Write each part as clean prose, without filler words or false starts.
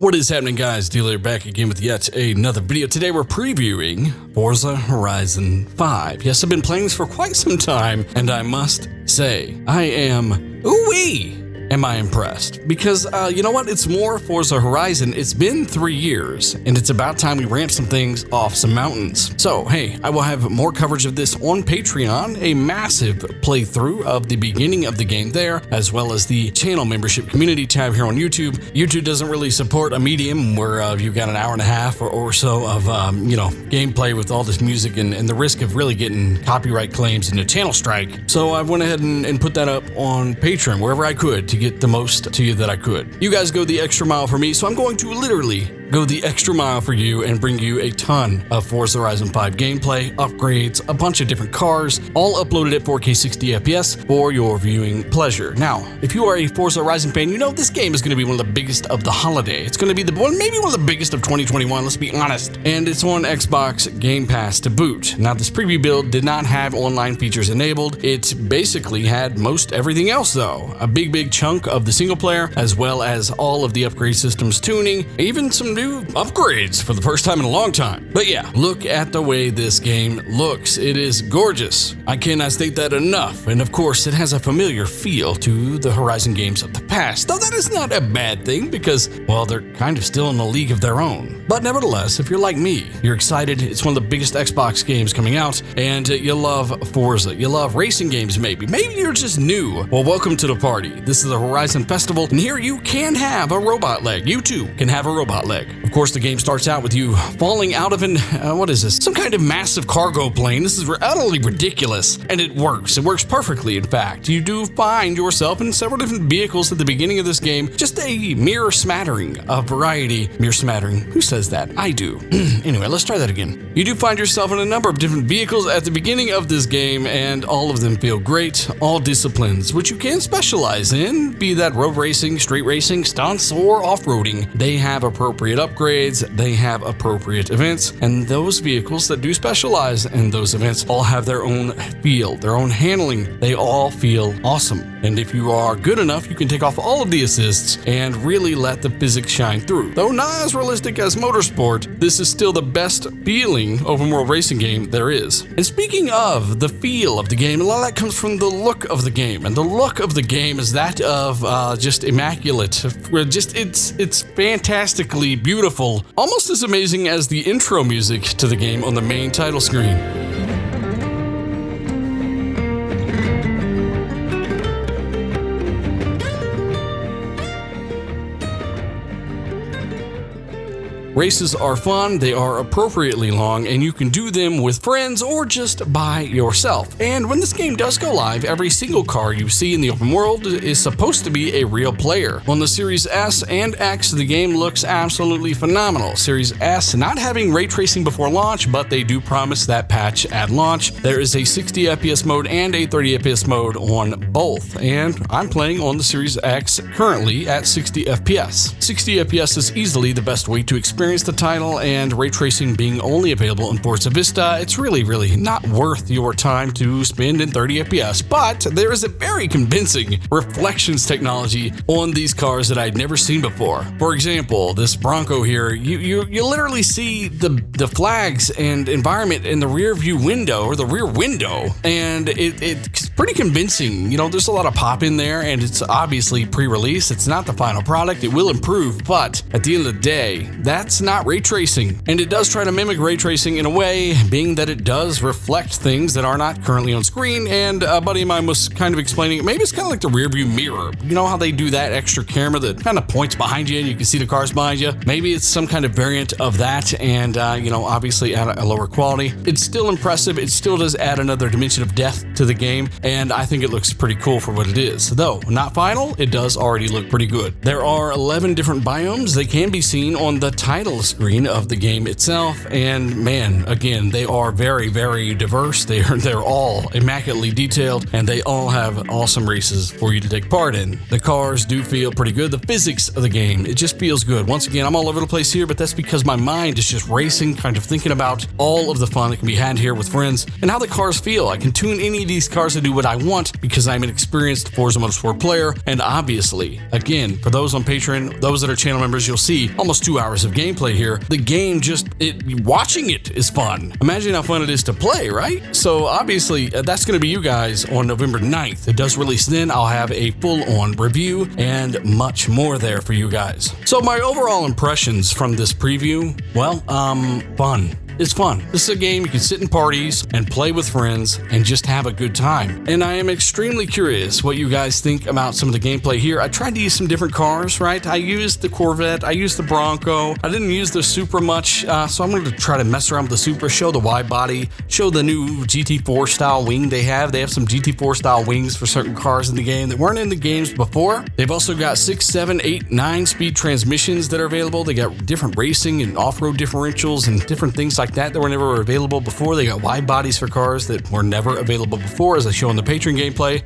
What is happening, guys? D-Layer back again with yet another video. Today we're previewing Forza Horizon 5. Yes, I've been playing this for quite some time, and I must say, I am am I impressed? Because, you know what? It's more Forza Horizon. It's been 3 years, and it's about time we ramp some things off some mountains. So, hey, I will have more coverage of this on Patreon, a massive playthrough of the beginning of the game there, as well as the channel membership community tab here on YouTube. YouTube doesn't really support a medium where you've got an hour and a half or so of, gameplay with all this music and the risk of really getting copyright claims and a channel strike. So I went ahead and put that up on Patreon wherever I could to get the most to you that I could. You guys go the extra mile for me, so I'm going to literally go the extra mile for you and bring you a ton of Forza Horizon 5 gameplay, upgrades, a bunch of different cars, all uploaded at 4K 60 FPS for your viewing pleasure. Now, if you are a Forza Horizon fan, you know this game is going to be one of the biggest of the holiday. It's going to be maybe one of the biggest of 2021, let's be honest. And it's on Xbox Game Pass to boot. Now, this preview build did not have online features enabled. It basically had most everything else, though. A big chunk of the single player, as well as all of the upgrade systems tuning, even some new upgrades for the first time in a long time. But yeah, look at the way this game looks. It is gorgeous. I cannot state that enough. And of course, it has a familiar feel to the Horizon games of the past. Though that is not a bad thing because, well, they're kind of still in a league of their own. But nevertheless, if you're like me, you're excited. It's one of the biggest Xbox games coming out, and you love Forza. You love racing games, maybe. Maybe you're just new. Well, welcome to the party. This is the Horizon Festival, and here you can have a robot leg. You too can have a robot leg. Of course, the game starts out with you falling out of some kind of massive cargo plane. This is utterly ridiculous, and it works. It works perfectly, in fact. You do find yourself in several different vehicles at the beginning of this game. Just a mere smattering of variety. Mere smattering. Who says that? I do. Anyway, let's try that again. You do find yourself in a number of different vehicles at the beginning of this game, and all of them feel great. All disciplines, which you can specialize in, be that road racing, street racing, stunts, or off-roading. They have appropriate upgrades, they have appropriate events, and those vehicles that do specialize in those events all have their own feel, their own handling. They all feel awesome. And if you are good enough, you can take off all of the assists and really let the physics shine through. Though not as realistic as Motorsport, this is still the best feeling open world racing game there is. And speaking of the feel of the game, a lot of that comes from the look of the game. And the look of the game is that of just immaculate. It's fantastically beautiful. Almost as amazing as the intro music to the game on the main title screen. Races are fun, they are appropriately long, and you can do them with friends or just by yourself. And when this game does go live, every single car you see in the open world is supposed to be a real player. On the Series S and X, the game looks absolutely phenomenal. Series S not having ray tracing before launch, but they do promise that patch at launch. There is a 60 FPS mode and a 30 FPS mode on both, and I'm playing on the Series X currently at 60 FPS. 60 FPS is easily the best way to experience the title, and ray tracing being only available in Forza Vista, it's really not worth your time to spend in 30 FPS, but there is a very convincing reflections technology on these cars that I'd never seen before. For example, this Bronco here, you literally see the flags and environment in the rear view window, or the rear window, and it's pretty convincing. You know, there's a lot of pop in there, and it's obviously pre-release. It's not the final product. It will improve, but at the end of the day, that's not ray tracing. And it does try to mimic ray tracing in a way, being that it does reflect things that are not currently on screen. And a buddy of mine was kind of explaining, maybe it's kind of like the rear view mirror. You know how they do that extra camera that kind of points behind you and you can see the cars behind you? Maybe it's some kind of variant of that, and obviously at a lower quality. It's still impressive. It still does add another dimension of depth to the game, and I think it looks pretty cool for what it is. Though not final, it does already look pretty good. There are 11 different biomes. They can be seen on the title screen of the game itself, and man, again, they are very diverse. They're all immaculately detailed, and they all have awesome races for you to take part in. The cars do feel pretty good. The physics of the game, it just feels good. Once again, I'm all over the place here, but that's because my mind is just racing, kind of thinking about all of the fun that can be had here with friends and how the cars feel. I can tune any of these cars to do what I want because I'm an experienced Forza Motorsport player. And obviously, again, for those on Patreon, those that are channel members, you'll see almost 2 hours of gameplay here. The game watching it is fun. Imagine how fun it is to play, right? So obviously, that's going to be you guys on November 9th. It does release then. I'll have a full-on review and much more there for you guys. So my overall impressions from this preview, well, fun. It's fun. This is a game you can sit in parties and play with friends and just have a good time. And I am extremely curious what you guys think about some of the gameplay here. I tried to use some different cars, right? I used the Corvette, I used the Bronco. I didn't use the Supra much, so I'm going to try to mess around with the Supra, show the wide body, show the new Gt4 Style Wing they have. They have some Gt4 Style Wings for certain cars in the game that weren't in the games before. They've also got 6, 7, 8, 9 speed transmissions that are available. They got different racing and off-road differentials and different things like that were never available before. They got wide bodies for cars that were never available before, as I show in the Patreon gameplay.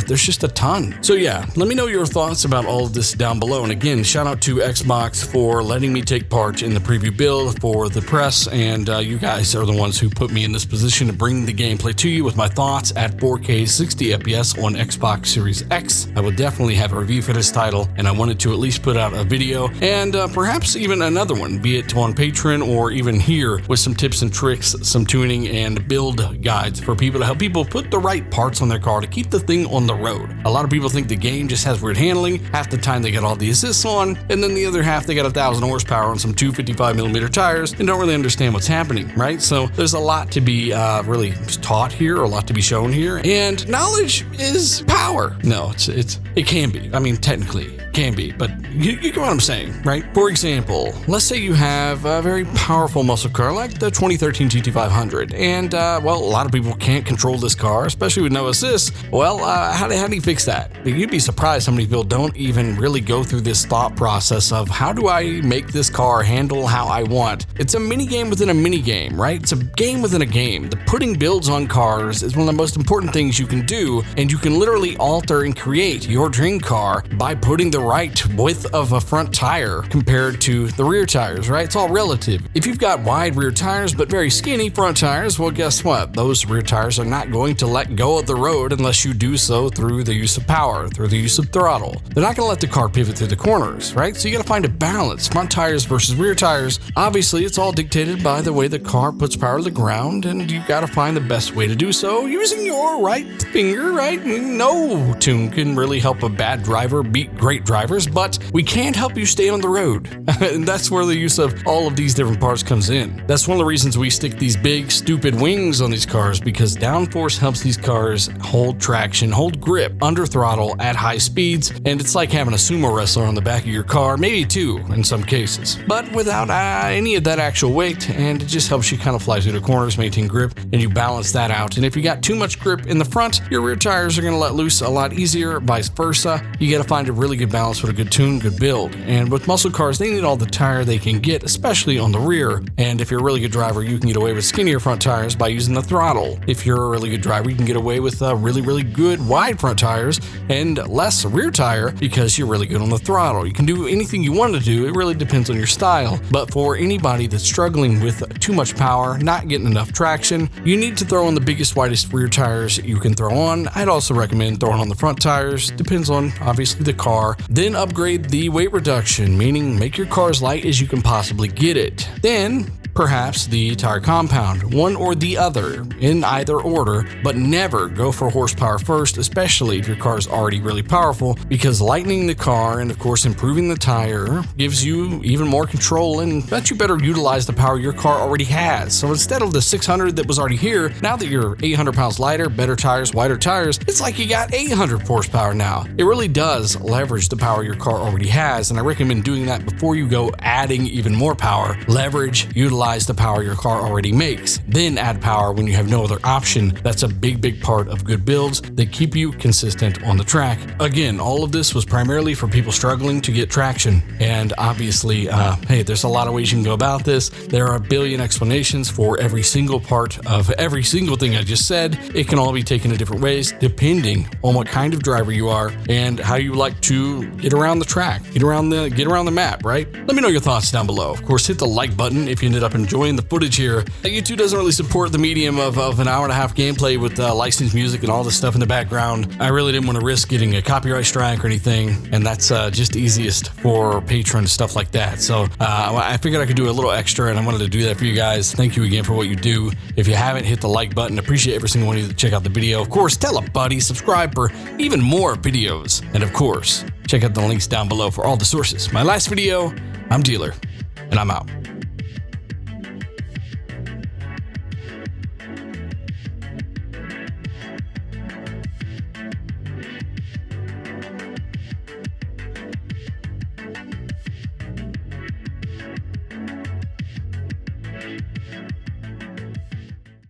There's just a ton. So yeah, let me know your thoughts about all of this down below. And again, shout out to Xbox for letting me take part in the preview build for the press, and you guys are the ones who put me in this position to bring the gameplay to you with my thoughts at 4K 60 FPS on Xbox Series X. I will definitely have a review for this title, and I wanted to at least put out a video and perhaps even another one, be it on Patreon or even here with some tips and tricks, some tuning and build guides for people to help people put the right parts on their car to keep the thing on the road. A lot of people think the game just has weird handling. Half the time they got all the assists on, and then the other half they got 1,000 horsepower on some 255mm tires and don't really understand what's happening, right? So there's a lot to be really taught here, or a lot to be shown here, and knowledge is power. No, it can be. I mean, technically can be, but you get what I'm saying, right? For example, let's say you have a very powerful muscle car like the 2013 GT500, and well, a lot of people can't control this car, especially with no assist. Well, how do you fix that? You'd be surprised how many people don't even really go through this thought process of how do I make this car handle how I want. It's a mini game within a mini game, right? It's a game within a game. The putting builds on cars is one of the most important things you can do, and you can literally alter and create your dream car by putting the right width of a front tire compared to the rear tires, right? It's all relative. If you've got wide rear tires but very skinny front tires, well, guess what? Those rear tires are not going to let go of the road unless you do so through the use of power, through the use of throttle. They're not going to let the car pivot through the corners, right? So you got to find a balance. Front tires versus rear tires. Obviously, it's all dictated by the way the car puts power to the ground, and you got to find the best way to do so using your right finger, right? No tune can really help a bad driver beat great drivers, but we can't help you stay on the road. And that's where the use of all of these different parts comes in. That's one of the reasons we stick these big, stupid wings on these cars, because downforce helps these cars hold traction, hold grip under throttle at high speeds, and it's like having a sumo wrestler on the back of your car, maybe two in some cases, but without any of that actual weight, and it just helps you kind of fly through the corners, maintain grip, and you balance that out. And if you got too much grip in the front, your rear tires are going to let loose a lot easier, vice versa. You got to find a really good balance with a good tune, good build. And with muscle cars, they need all the tire they can get, especially on the rear. And if you're a really good driver, you can get away with skinnier front tires by using the throttle. If you're a really good driver, you can get away with really, really good wide front tires and less rear tire because you're really good on the throttle. You can do anything you want to do. It really depends on your style. But for anybody that's struggling with too much power, not getting enough traction, you need to throw on the biggest, widest rear tires you can throw on. I'd also recommend throwing on the front tires. Depends on, obviously, the car. Then upgrade the weight reduction, meaning make your car as light as you can possibly get it. Then perhaps the tire compound, one or the other, in either order, but never go for horsepower first, especially if your car is already really powerful, because lightening the car and of course improving the tire gives you even more control and lets you better utilize the power your car already has. So instead of the 600 that was already here, now that you're 800 pounds lighter, better tires, wider tires, it's like you got 800 horsepower now. It really does leverage the power your car already has, and I recommend doing that before you go adding even more power. Leverage, utilize the power your car already makes, then add power when you have no other option. That's a big part of good builds that keep you consistent on the track. Again, all of this was primarily for people struggling to get traction, and obviously, hey, there's a lot of ways you can go about this. There are a billion explanations for every single part of every single thing I just said. It can all be taken in different ways depending on what kind of driver you are and how you like to get around the track, get around the map, right? Let me know your thoughts down below. Of course, hit the like button if you ended up enjoying the footage here. YouTube doesn't really support the medium of an hour-and-a-half gameplay with licensed music and all this stuff in the background. I really didn't want to risk getting a copyright strike or anything, and that's just easiest for patrons, stuff like that. So I figured I could do a little extra, and I wanted to do that for you guys. Thank you again for what you do. If you haven't, hit the like button. Appreciate every single one of you that check out the video. Of course, tell a buddy, subscribe for even more videos, and of course, check out the links down below for all the sources. My last video, I'm Dealer, and I'm out.